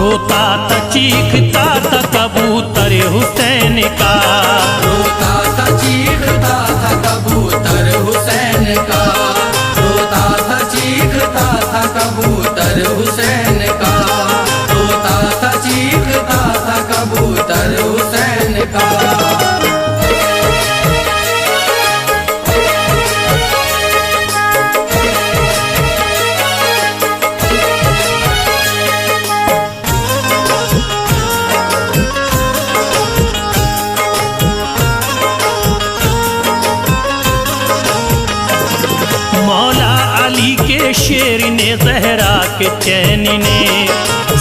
रोता था चीखता था कबूतर हुसैन का, रोता था चीखता था कबूतर हुसैन का, रोता था चीखता था कबूतर हुसैन का, रोता था चीखता था कबूतर हुसैन का। मौला अली के शेर ने जहरा के चैन ने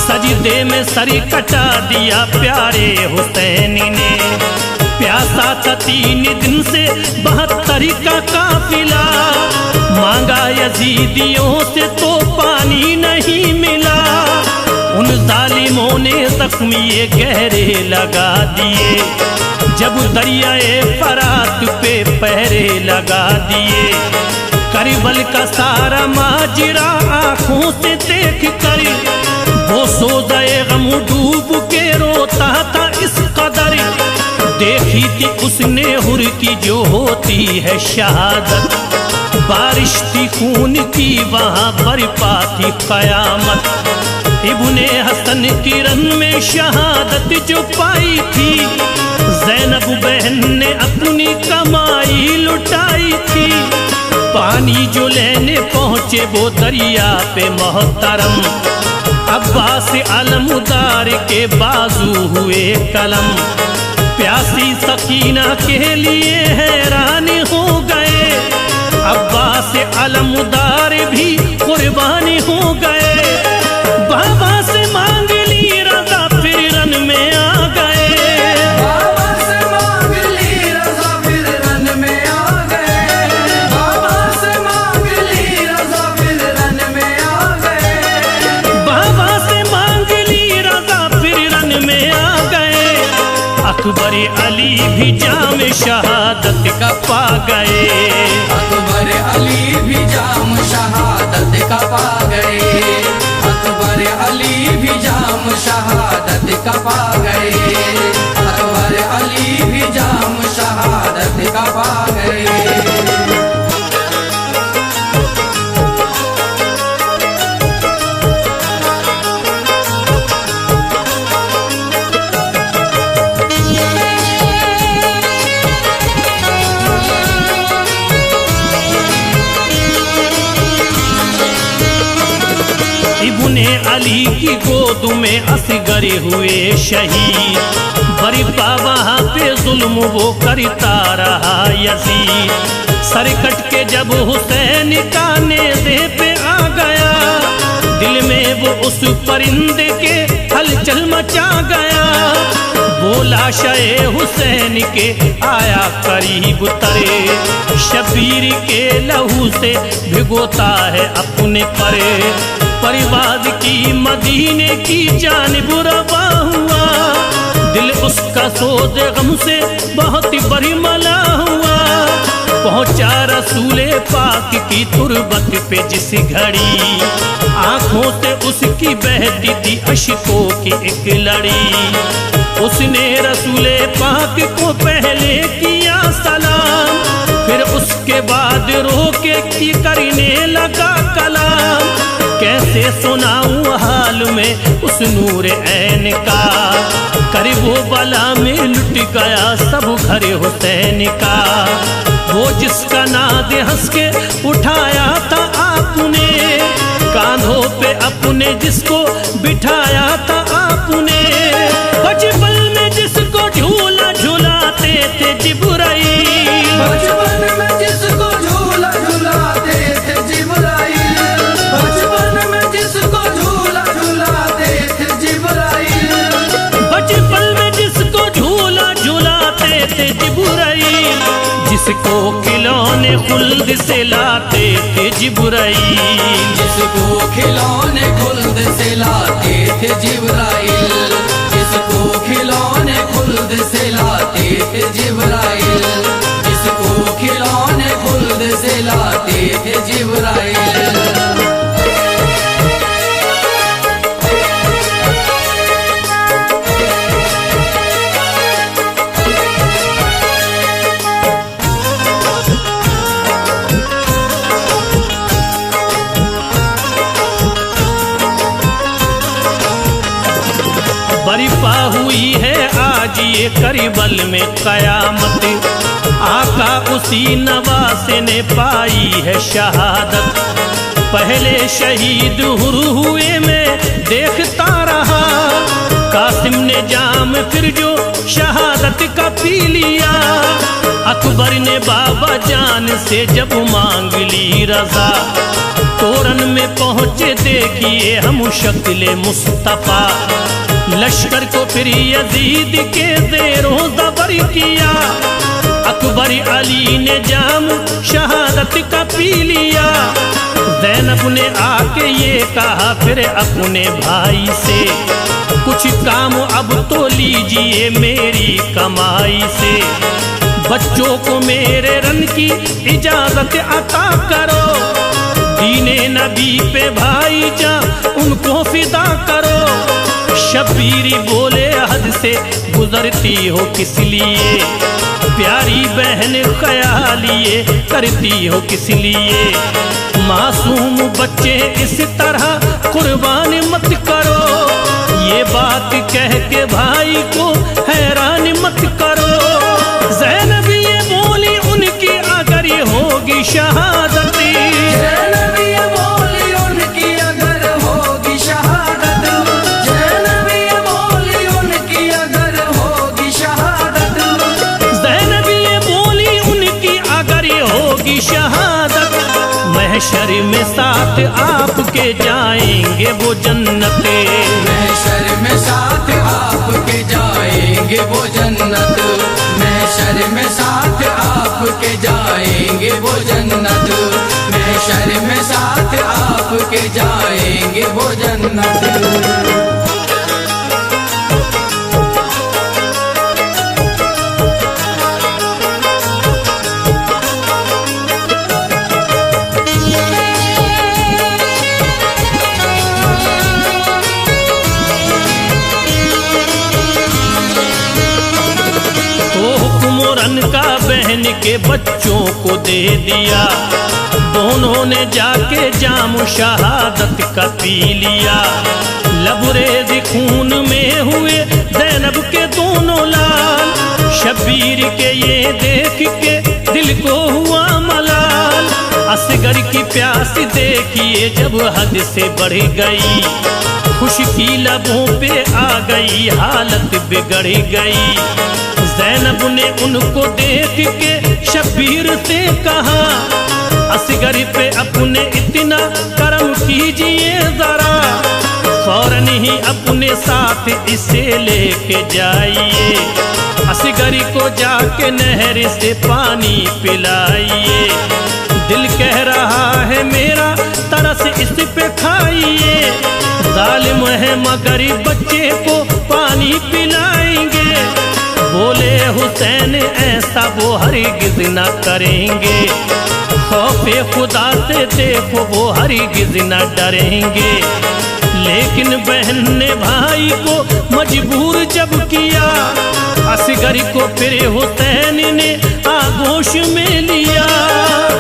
सजदे में सर कटा दिया प्यारे हुसैन ने। प्यासा था 3 दिन से 72 का काफिला, मांगा यजीदियों से तो पानी नहीं मिला। उन जालिमों ने जख्मी ये गहरे लगा दिए, जब दरियाए फरात पे पहरे लगा दिए। करबल का सारा माजरा आंखों से देख कर वो सोज़े गम डूब के रोता था इस कदर। देखी थी उसने हुर की जो होती है शहादत, बारिश थी खून की वहाँ बरपा थी कयामत। इब्ने हसन की रन में शहादत जो पाई थी, ज़ैनब बहन ने अपनी कमाई लुटाई थी। पानी जो लेने पहुँचे वो दरिया पे मोहतरम, अब्बास अलमुदार के बाजू हुए कलम। प्यासी सकीना के लिए हैरान हो गए, अब्बास अलमुदार भी कुर्बानी हो गए। बाबा से मांग ली रज़ा फिर रन में आ गए, बाबा से मांग ली रज़ा फिर रन में आ गए, बाबा से मांग ली रज़ा फिर रन में आ गए, बाबा से मांग ली रज़ा फिर रन में आ गए। अकबर अली भी जाम शहादत का पा गए, अकबर अली भी जाम शहादत का पा गए, अकबर अली भी जाम शहादत का पा गए, अकबर अली भी जाम शहादत का पा गए। इब्ने अली की गोद में असगर हुए शहीद, बरिपा वहाँ पे जुल्म वो करता रहा यजीद। सर कट के जब हुसैन का नेज़े पे आ गया, दिल में वो उस परिंदे के हलचल मचा गया। बोला शे हुसैन के आया करीब तरे, शबीर के लहू से भिगोता है अपने परे। परिवाद की मदीने की जानिब रवा हुआ, दिल उसका सोज़े गम से बहुत बरिमला हुआ। पहुंचा रसूले पाक की तुरबत पे जिस घड़ी, आंखों से उसकी बहती थी अश्कों की एक लड़ी। उसने रसूले पाक को पहले किया सलाम, फिर उसके बाद रोके की करने लगा कलाम। कैसे सुनाऊं हाल में उस नूर ऐन का, कर वो बला में लुट गया सब घर हुसैन का। वो जिसका नाद हंस के उठाया था आपने, कांधों पे अपने जिसको बिठाया था आपने। बचपन में जिसको झूला झूलाते थे जिब्राइल, बचपन में जिसको झूला झूलाते थे जिब्राइल, बचपन में जिसको झूला झूलाते थे जिब्राइल, बचपन में जिसको झूला झूलाते थे जिब्राइल। जिसको खिलौने खुल्द से लाते थे जिब्राइल, जिसको खिलौने खुल्द से लाते थे जिब्राइल, जिसको खिलौने खुल्द से लाते थे जिब्राइल, जिसको खिलौने खुल्द से लाते थे जिब्राइल। हुई है आज ये करबल में कयामत, आका उसी नवासे ने पाई है शहादत। पहले शहीद हुए मैं देखता रहा, कासिम ने जाम फिर जो शहादत का पी लिया। अकबर ने बाबा जान से जब मांग ली रजा, तोरन में पहुंचे देखिए हम शक्ल मुस्तफा। लश्कर को फिर यजीद के ज़ेरों ज़बर किया, अकबर अली ने जाम शहादत का पी लिया। ज़ैनब ने आके ये कहा फिर अपने भाई से, कुछ काम अब तो लीजिए मेरी कमाई से। बच्चों को मेरे रन की इजाजत अता करो, दीने नबी पे भाई जा उनको फिदा करो। शब्बीरी बोले हद से गुजरती हो किस लिए, प्यारी बहन ख्यालिए करती हो किस लिए। मासूम बच्चे इस तरह कुर्बान मत करो, ये बात कह के भाई को हैरान मत करो। ज़ैनब ये बोली उनकी अगर ये होगी शहादत, ज़ैनब ये बोली उनकी अगर होगी शहादत, ज़ैनब ये बोली उनकी अगर होगी शहादत, ज़ैनब ये बोली उनकी अगर ये होगी शहादत। महशर में साथ आपके जाएंगे वो जन्नते, महशर में साथ आपके जाएंगे वो जन्नत, महशर में साथ आपके जाएंगे वो जन्नत, महशर में साथ आपके जाएंगे वो जन्नत। का बहन के बच्चों को दे दिया, दोनों ने जाके जाम शहादत का पी लिया। लबरेज खून में हुए ज़ैनब के दोनों लाल, शब्बीर के ये देख के दिल को हुआ मलाल। असगर की प्यास देखिए जब हद से बढ़ गई, खुशकी लबों पे आ गई हालत बिगड़ गई। ज़ैनब ने उनको देख के शब्बीर से कहा, असगर पे अपने इतना करम कीजिए जरा, फौरन ही अपने साथ इसे लेके जाइए। असगर को जाके नहर से पानी पिलाइए, दिल कह रहा है मेरा तरस इस पे खाइए। जालिम है मगर बच्चे को पानी पिलाएंगे, बोले हुसैन ऐसा वो हरगिज़ न करेंगे। खौफे खुदा से देखो वो हरगिज़ न डरेंगे। लेकिन बहन ने भाई को मजबूर जब किया, असगर को फिर हुसैन ने आगोश में लिया।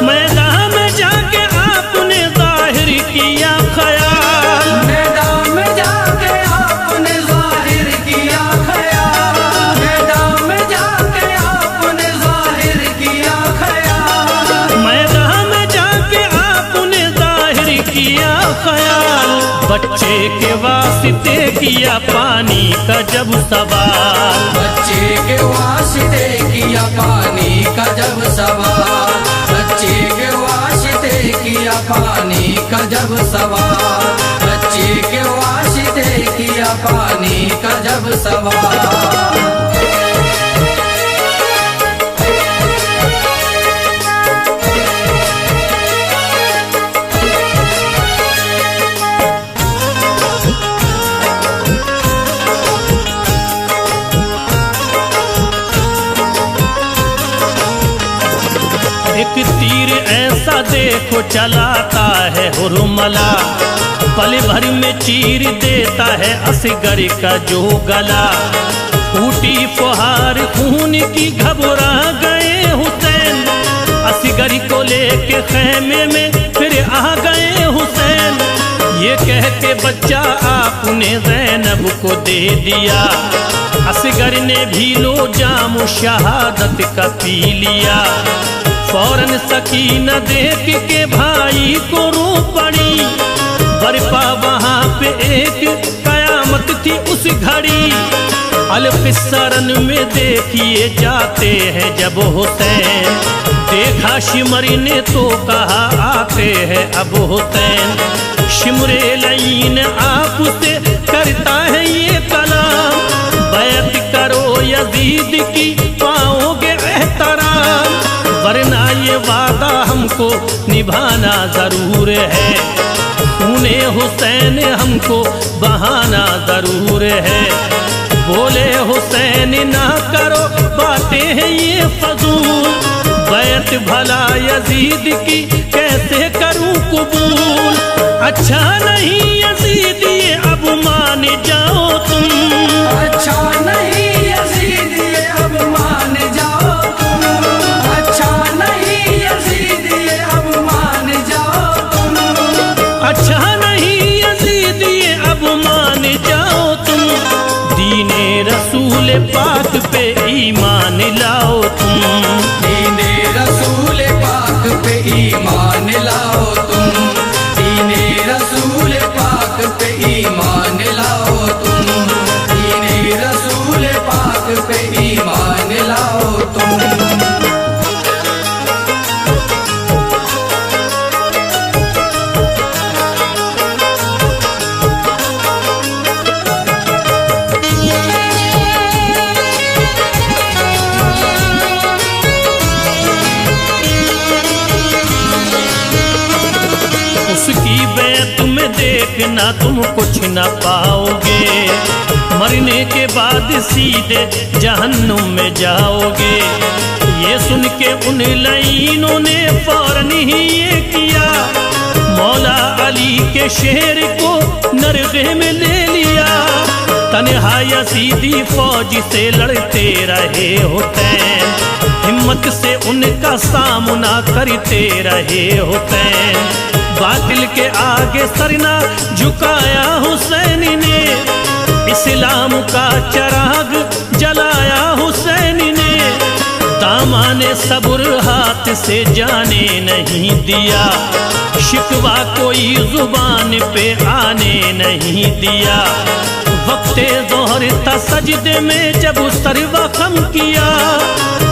मैदान में जाके आपने जाहिर किया ख्याल, मैदान में जाके आपने जाहिर किया ख्याल, मैदान में जाके आपने जाहिर किया ख्याल, मैदान में जाके आपने जाहिर किया ख्याल। बच्चे के वास्ते किया पानी का जब सवाल, बच्चे के वास्ते किया पानी का जब सवाल, बच्चे के वास्ते किया पानी का जब सवाल, बच्चे के वास्ते किया पानी का जब सवाल। एक तीर ऐसा देखो चलाता है हुरमला, पल भर में चीर देता है असगर का जो गला। फूटी फुहार खून की घबरा गए हुसैन, असगर को लेके खैमे में फिर आ गए हुसैन। ये ये कह के बच्चा आपने ज़ैनब को दे दिया। असगर ने भी लो जाम शहादत का पी लिया। फौरन सकीना देख के भाई को रो पड़ी। बरपा वहां पे एक कयामत थी उस घड़ी। अल-किस्सरन में देखिए जाते हैं जब हुसैन। देखा शिमरी ने तो कहा आते हैं अब हुसैन। शिमरे लईन आपसे करता है ये कलाम। बैत करो यजीद की पाओगे एहतराम। वरना ये वादा हमको निभाना जरूर है। खूने हुसैन हमको बहाना जरूर है। बोले हुसैन ना करो बातें हैं ये फजूल। बैत भला यजीद की कैसे करूं कबूल। अच्छा नहीं यजीद ये अब मान जाओ तुम। अच्छा नहीं यजीद ये अब मान जाओ तुम। अच्छा नहीं यजीद ये अब मान जाओ तुम। अच्छा नहीं यजीद ये अब मान जाओ तुम। दीने रसूल पाक पे ईमान लाओ तुम। दीने रसूल पाक पे ईमान लाओ तुम। दीने रसूल पाक पे ईमान लाओ तुम। दीने रसूल पाक पे ईमान लाओ तुम। उसकी बैत में देखना तुम कुछ न पाओगे। मरने के बाद सीधे जहन्नुम में जाओगे। ये सुन के उन लाइनों ने फौरन ही ये किया। मौला अली के शेर को नरगे में ले लिया। तन्हा यजीदी फौज से लड़ते रहे हुसैन। हिम्मत से उनका सामना करते रहे हुसैन। बातिल के आगे सरना झुकाया हुसैन ने। इस्लाम का चिराग जलाया हुसैन ने। दामाने सब्र हाथ से जाने नहीं दिया। शिकवा कोई जुबान पे आने नहीं दिया। वक्ते ज़ोहर था सजदे में जब सर वखम किया।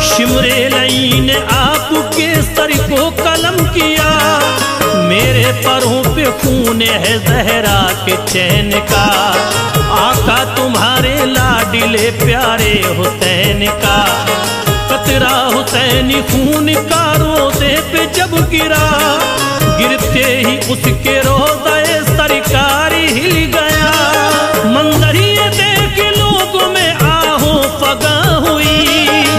शिमरे लईन आपके सर को कलम किया। मेरे परों पे खून है ज़हरा के चैन का। आका तुम्हारे लाडिले प्यारे हुसैन का। कतरा हुसैनी खून का रोज़े पे जब गिरा। गिरते ही उसके रोज़े सरकार हिल गया। मंजर ये देख लोगों में आहो फगा हुई।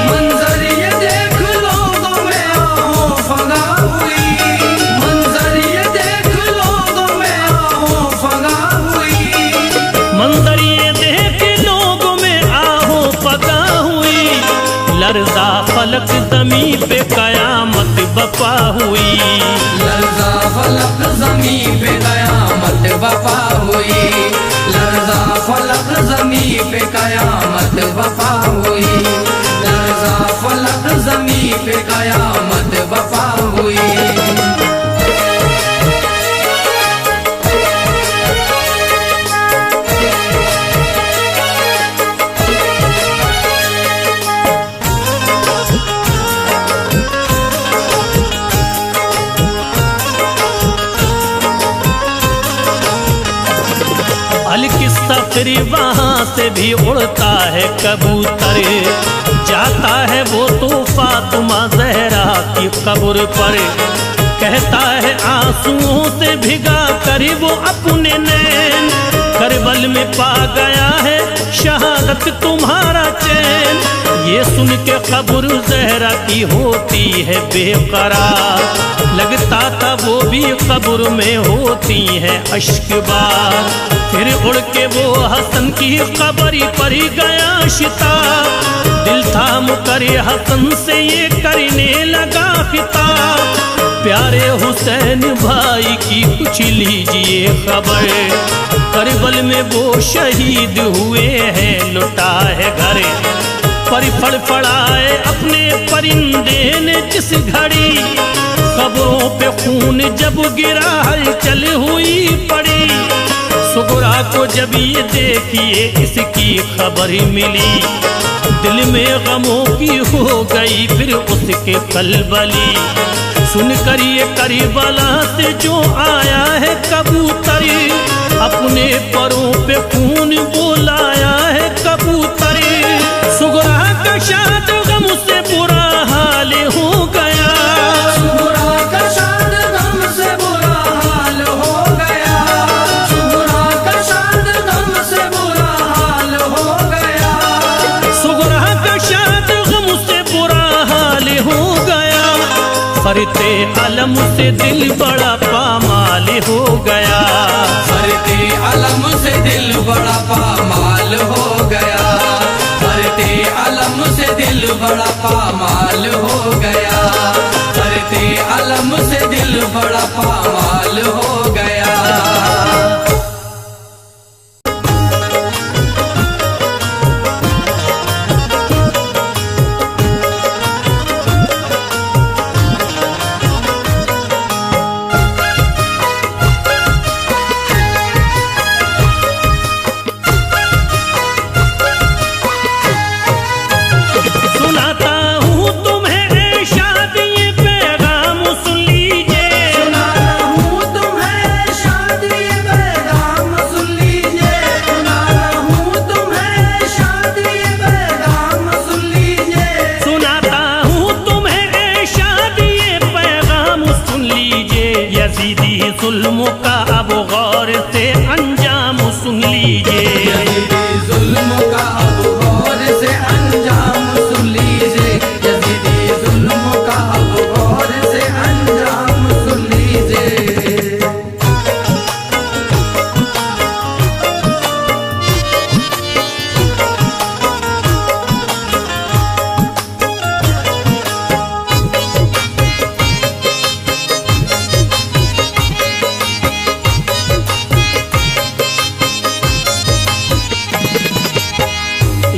मंजर ये देख लोगों में आहो फगा हुई। मंजर ये देख लोगों में आहो फगा हुई। मंजर ये देख लोगों में आहो फगा हुई। लर्जा फलक ज़मीं पे कयामत बपा हुई। लर्जा फलक ज़मीं पे कयामत बपा हुई। लर्जा फलक ज़मीं पे कयामत बपा हुई। लर्जा फलक ज़मीं पे कयामत बपा हुई। अल-किस्सा फिर वहाँ से भी उड़ता है कबूतर। जाता है वो तो फातिमा ज़हरा की कब्र पर। कहता है आंसुओं से भिगा कर वो अपने नैन। करबल में पा गया है शहादत तुम्हारा चैन। ये सुन के कब्र ज़हरा की होती है बेकरार। लगता था वो भी कब्र में होती है अश्कबार। फिर उड़ के वो हसन की कब्र पर गया शिताब। दिल था मुकर हसन से ये करने लगा खिताब। प्यारे हुसैन भाई की कुछ लीजिए खबर, करबल में वो शहीद हुए हैं, लुटा है घर। पर फड़फड़ाए अपने परिंदे ने जिस घड़ी, खबरों पे खून जब गिरा हलचल हुई पड़ी। सुगरा को जब ये देखिए इसकी खबर मिली, दिल में गमों की हो गई फिर उसके कलबली। सुनकर ये करबला से जो आया है कबूतर, अपने परों पे खून बोलाया है कबूतर। सुगरा का शाद गम से बुरा हाल हो गया, सुगरा का शाद गम से बुरा हाल हो गया, सुगरा का शाद गम से बुरा हाल हो गया, सुगरा का शाद गम से बुरा हाल हो गया। फरते अलम से दिल बड़ा पामाल हो गया, फरते अलम से दिल बड़ा पामाल हो गया, फरते अलम से दिल बड़ा पामाल हो गया, फरते अलम से दिल बड़ा पामाल हो गया। जुल्मों का अब गौर से अंजाम सुन लीजिए, जुल्मों का अब गौर से अंजाम सुन लीजिए, यजीदी जुल्मों का अब गौर से अंजाम सुन लीजिए।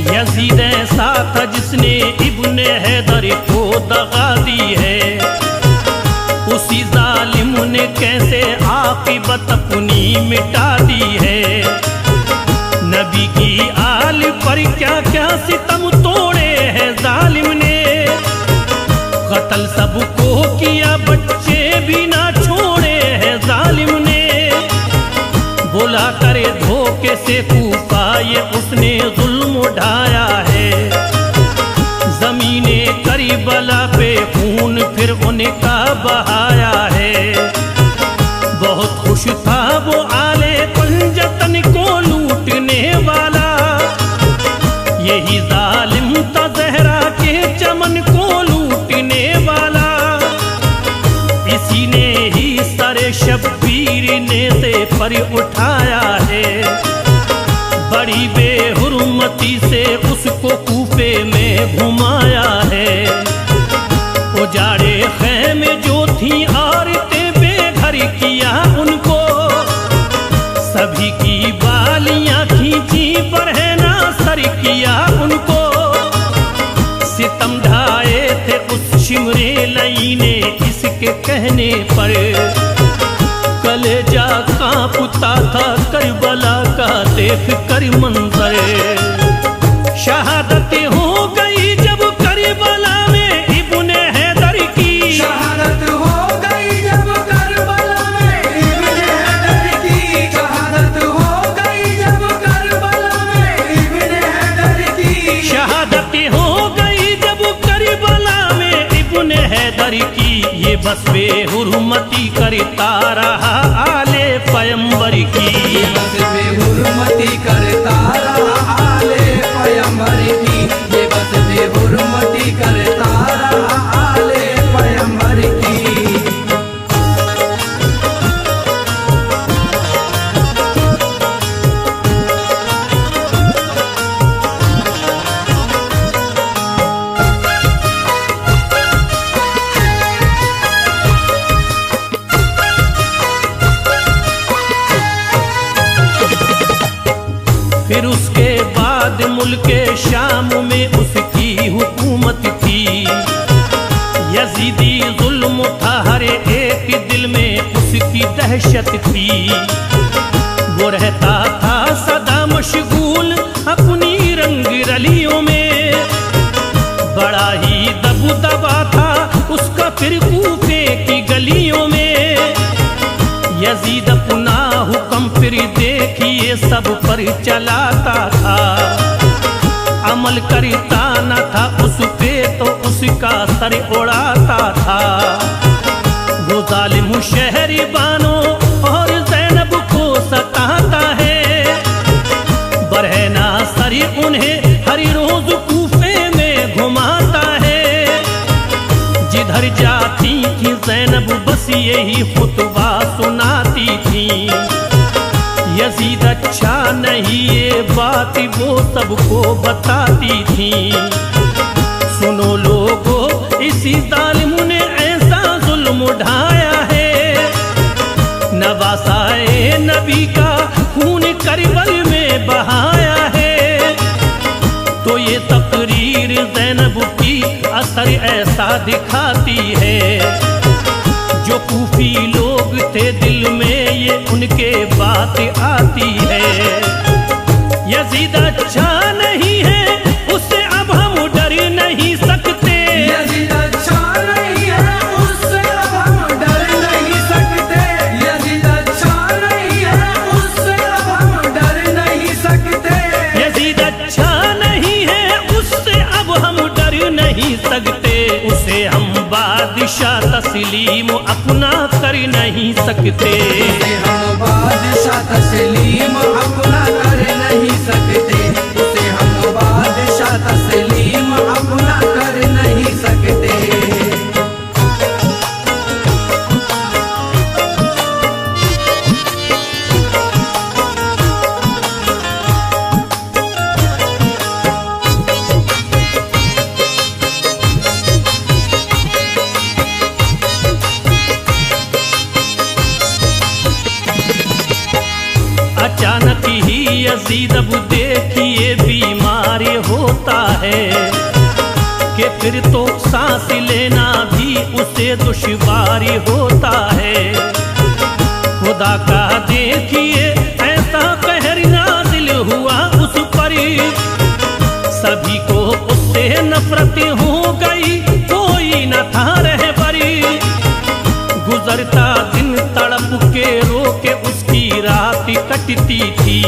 यजीद ऐसा था जिसने इब्ने हैदर को दगा दी है, उसी जालिम ने कैसे आक़िबत अपनी मिटा दी है। नबी की आल पर क्या क्या सितम तोड़े हैं जालिम ने, कत्ल सबको किया बच्चे भी ना छोड़े हैं जालिम ने। बोला करे धोखे से कूफा ये उसने जुल्म उठाया है, जमीने करबला पे खून फिर उनका बहाया है। बहुत खुश था वो आले पंजतन को लूटने वाला, यही जालिम था ज़हरा के चमन को लूटने वाला। इसी ने ही सरे शब्बीर ने से पर उठाया है, बड़ी बेहुरमती से उसको कूफे में घुमाया है। उजाड़े खैमे जो थी औरतें बेघर किया उनको, सभी की बालियां खींची पर है ना सर किया उनको। सितम ढाए थे उस शिमरे लई ने इसके कहने पर, कलेजा कांपता था करबला का देख कर मंजर। शहादत हो गई जब करबला में इब्ने हैदर की, शहादत हो गई जब करबला में इब्ने हैदर की, शहादत हो गई जब करबला में इब्ने हैदर की, शहादत हो गई जब करबला में इब्ने हैदर की। ये बस बेहुरमती करता रहा आले पैगंबर की, ये बस बेहुरमती करता रहा आले पैगंबर की, ये बस बेहुरमती करता रहा आले पैगंबर की। फिर उसके बाद मुल्के शाम में उसकी हुकूमत थी। यजीदी जुल्म था हर एक दिल में उसकी दहशत थी। वो रहता था सदा मशगूल अपनी रंग रलियों में, बड़ा ही दबदबा था उसका फिर कूफे की गलियों में। यजीद अपना हुक्म फिर देखिए सब पर चलाता था, अमल करता न था उस पे तो उसका सर उड़ाता था। वो जालिम शहरी बानो और ज़ैनब को सताता है, बरहना सरी उन्हें हर रोज कूफे में घुमाता है। जिधर जाती थी ज़ैनब बस यही खुतबा सुनाती थी। यजीद अच्छा नहीं ये बात वो सबको बताती थी। सुनो लोगो इसी जालिम ने ऐसा जुल्म उठाया है, नवासाए नबी का खून करबल में बहाया है। तो ये तकरीर ज़ैनब की असर ऐसा दिखाती है, जो कूफी लोग थे दिल में ये उनके बात आती है। यजीद अच्छा नहीं है उससे अब हम डर नहीं सकते। यजीद अच्छा नहीं है उससे अब हम डर नहीं सकते। यजीद अच्छा नहीं है उससे अब हम डर नहीं सकते। यजीद अच्छा नहीं है उससे अब हम डर नहीं सकते। उसे हम बादशाह तस्लीम अपना कर नहीं सकते। उसे हम बादशाह तस्लीम अपना कर नहीं सकते। उसे हम बादशाह तस्लीम अपना कर नहीं सकते। अचानक ही यजीद अब देखिए बीमार होता है, कि फिर तो सांस लेना भी उसे दुश्वार होता है। खुदा का देखिए ऐसा कहर नाजिल हुआ उस पर, सभी को उससे नफरत हो गई कोई न था रहबरी। गुजरता दिन तड़प के रोके उसकी रात कटती थी,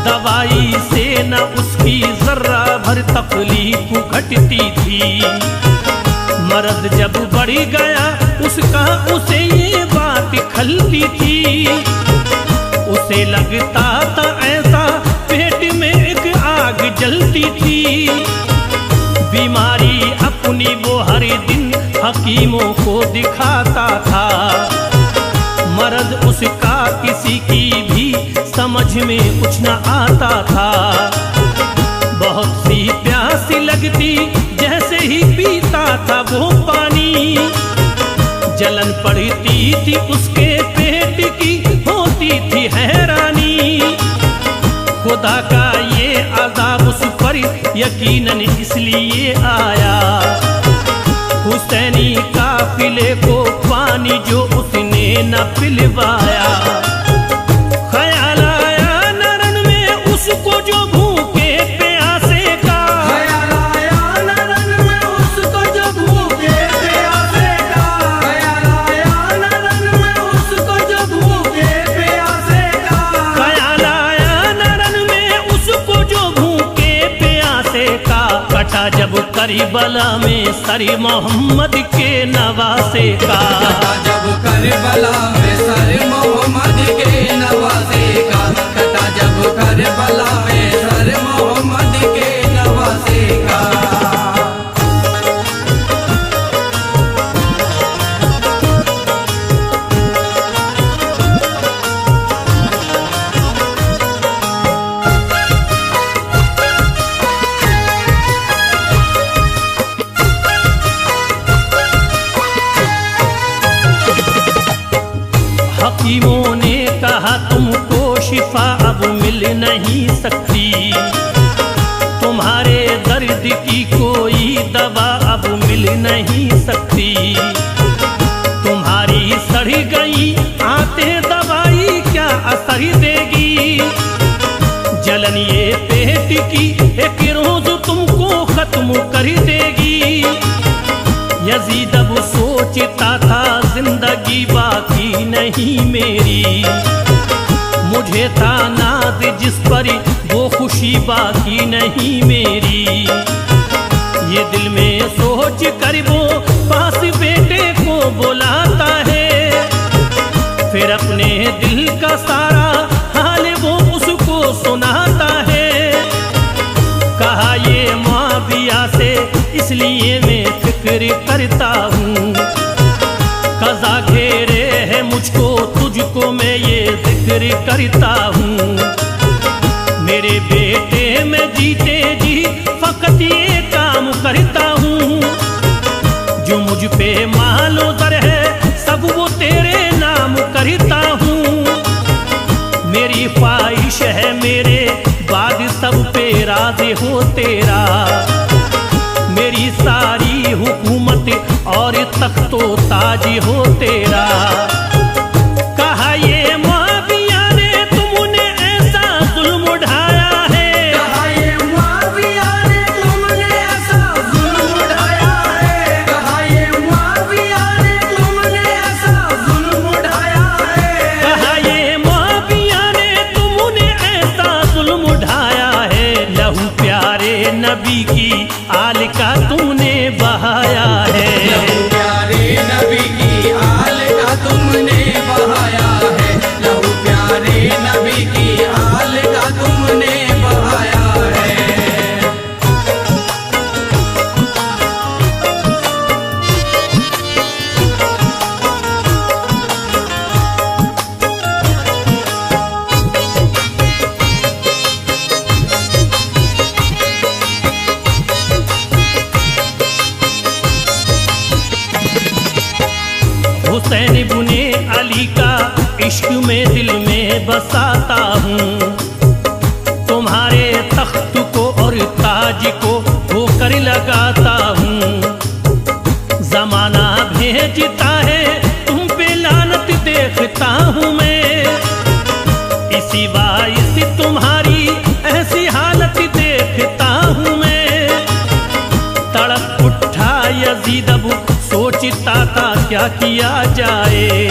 दवाई से न उसकी जर्रा भर तकलीफ घटती थी। मर्द जब बढ़ गया उसका उसे ये बात खलती थी। उसे लगता था ऐसा पेट में एक आग जलती थी। बीमारी अपनी वो हर दिन हकीमों को दिखाता था, मर्द उसका किसी की भी समझ में कुछ न आता था। बहुत सी प्यासी लगती जैसे ही पीता था वो पानी, जलन पड़ती थी उसके पेट की होती थी हैरानी। खुदा का ये अज़ाब उस पर यकीनन इसलिए आया, हुसैनी काफिले को पानी जो उसने न पिलवाया। ख्याल आया नरन में उसको जो भूखे प्यासे का, ख्याल आया नरन में उसको जो भूखे प्यासे का। ख्याल आया नरन में उसको जो भूखे प्यासे का। ख्याल आया नरन में उसको जो भूखे प्यासे का। कटा जब करबला में सर मोहम्मद के नवासे का। कटा जब करबला में सर मोहम्मद के नवासे का। कटा जब करबला में सर मोहम्मद के नवासे का। हकीमों ने कहा तुमको शिफा अब मिल नहीं सकती। तुम्हारे दर्द की कोई दवा अब मिल नहीं सकती। तुम्हारी सड़ गई आते दवाई क्या असर देगी। जलन ये पेट की एक रोज तुमको खत्म कर देगी। यजीद अब सोचता था जिंदगी बाकी नहीं मेरी। मुझे था नाज जिस पर वो खुशी बाकी नहीं मेरी। ये दिल में सोच कर वो पास बेटे को बुलाता है। फिर अपने दिल का सारा हाल वो उसको सुनाता है। कहा ये मुआविया से इसलिए मैं फिक्र करता हूँ। कज़ा घेरे है मुझको तुझको मैं ये जिक्र करता हूँ। मेरे बेटे में जीते जी फकत ये काम करता हूँ। जो मुझ पे मालो दर है सब वो तेरे नाम करता हूँ। मेरी ख्वाहिश है मेरे बाद सब पे राज़ी हो तेरा। मेरी सारी हुकूमत और तख्तो ताज हो तेरा। कहा ये मुआविया ने तुमने ऐसा जुल्म उठाया है। कहा ये मुआविया ने तुमने ऐसा जुल्म उठाया है। कहा ये मुआविया ने तुमने ऐसा जुल्म उठाया है। कहा ये मुआविया ने तुमने ऐसा जुल्म उठाया है। लहू प्यारे नबी की आल का तूने बहाया है। लहू प्यारे नबी की आल का तुमने बहाया है। लहू प्यारे नबी की आल का तुमने बहाया है। हुसैन इब्ने अली का इश्क में दिल में बसाता हूँ। तुम्हारे तख्त को और ताज को होकर लगाता हूँ। जमाना भेजता है तुम पे लानत देखता हूँ मैं। इसी बाइस तुम्हारी ऐसी हालत देखता हूँ मैं। तड़प उठा यजीद अब सोचता था क्या किया जाए।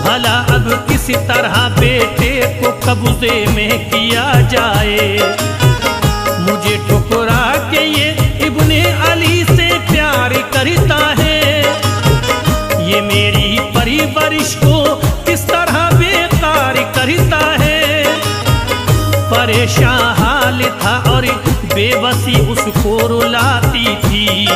भला अब किस तरह बेटे को कब्जे में किया जाए। मुझे ठुकरा के ये इब्ने अली से प्यार करता है। ये मेरी परवरिश को किस तरह बेकार करता है। परेशान हाल था और बेबसी उसको रुलाती थी।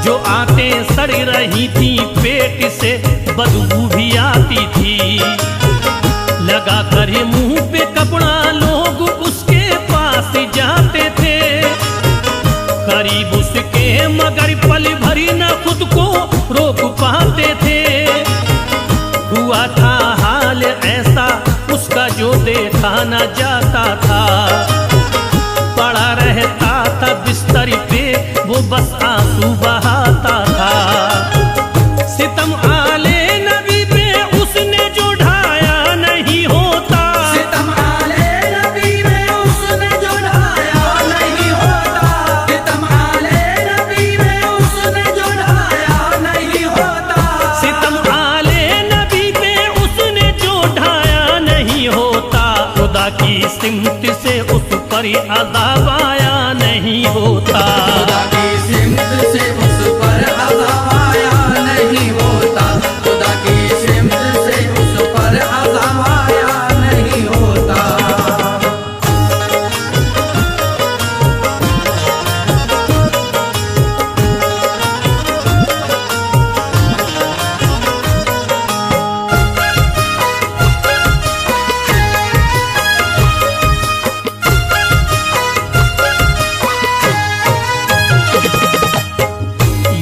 जो आंतें सड़ रही थी पेट से बदबू भी आती थी। लगा कर मुंह पे कपड़ा लोग उसके पास जाते थे। करीब उसके मगर पल भरी न खुद को रोक पाते थे। हुआ था हाल ऐसा उसका जो देखा न जाता था। पड़ा रहता था बिस्तर पे वो बस आंसू बहाता था। सितम आले नबी पे उसने जो ढाया नहीं होता। सितम आले नबी में उसने जो ढाया नहीं होता। सितम आले नबी में उसने जो ढाया नहीं होता। सितम आले नबी पे उसने जो ढाया नहीं होता। खुदा की सिमत से उस पर अज़ाब आया नहीं होता। खुदा की सिमत से उस पर अज़ाब आया नहीं होता। खुदा की सिमत से उस पर अज़ाब आया नहीं होता।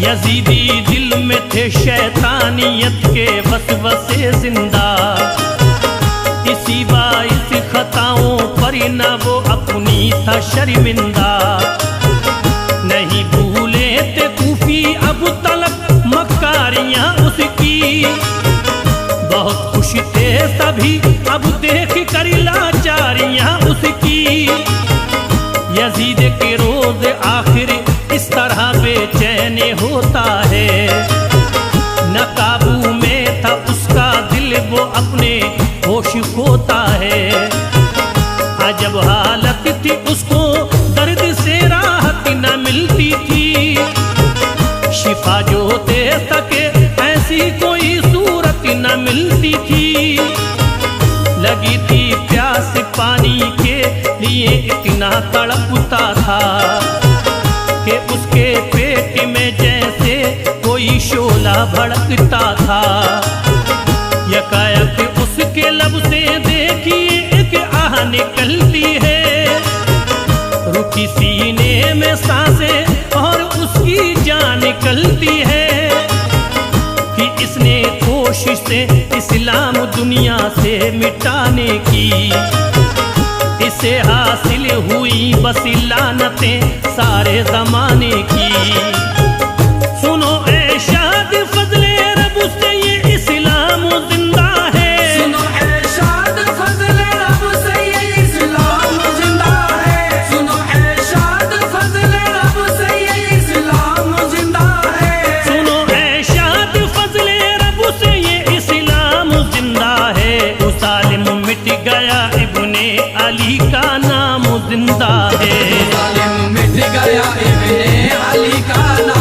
यजीदी दिल में थे शैतानियत के वसवसे जिंदा। इसी बाइस खता वरना वो अपनी था शर्मिंदा। नहीं भूले थे कूफी अब तलक मक्कारियां उसकी, बहुत खुश थे सभी अब देख कर लाचारियां उसकी। यजीद के रोज आखिर इस तरह बेचैन होता है, न काबू में था उसका दिल वो अपने होश खोता है। अजब हालत थी उसको दर्द से राहत न मिलती थी, शिफा जो दे सके ऐसी कोई सूरत न मिलती थी। लगी थी प्यास पानी के लिए इतना तड़पता था कि उसके पेट में जैसे कोई शोला भड़कता था। यकायक उसके लब से देखिए एक आह निकलती है, रुकी सीने में सांसें और उसकी जान निकलती है कि इसने कोशिश से इस्लाम दुनिया से मिटाने की, इसे हासिल हुई बस लानतें सारे जमाने की। सुनो ऐ शाद फजले रब से ये इस्लाम जिंदा है, सुनो ऐ शाद फजले रब से ये इस्लाम जिंदा है, सुनो ऐ शाद फजले रब से ये इस्लाम जिंदा है, सुनो ऐ शाद फजले रब से ये इस्लाम जिंदा है। वो सालिम मिट गया इब्ने अली का नाम जिंदा है, जालिम मिट गया इब्ने अली का नाम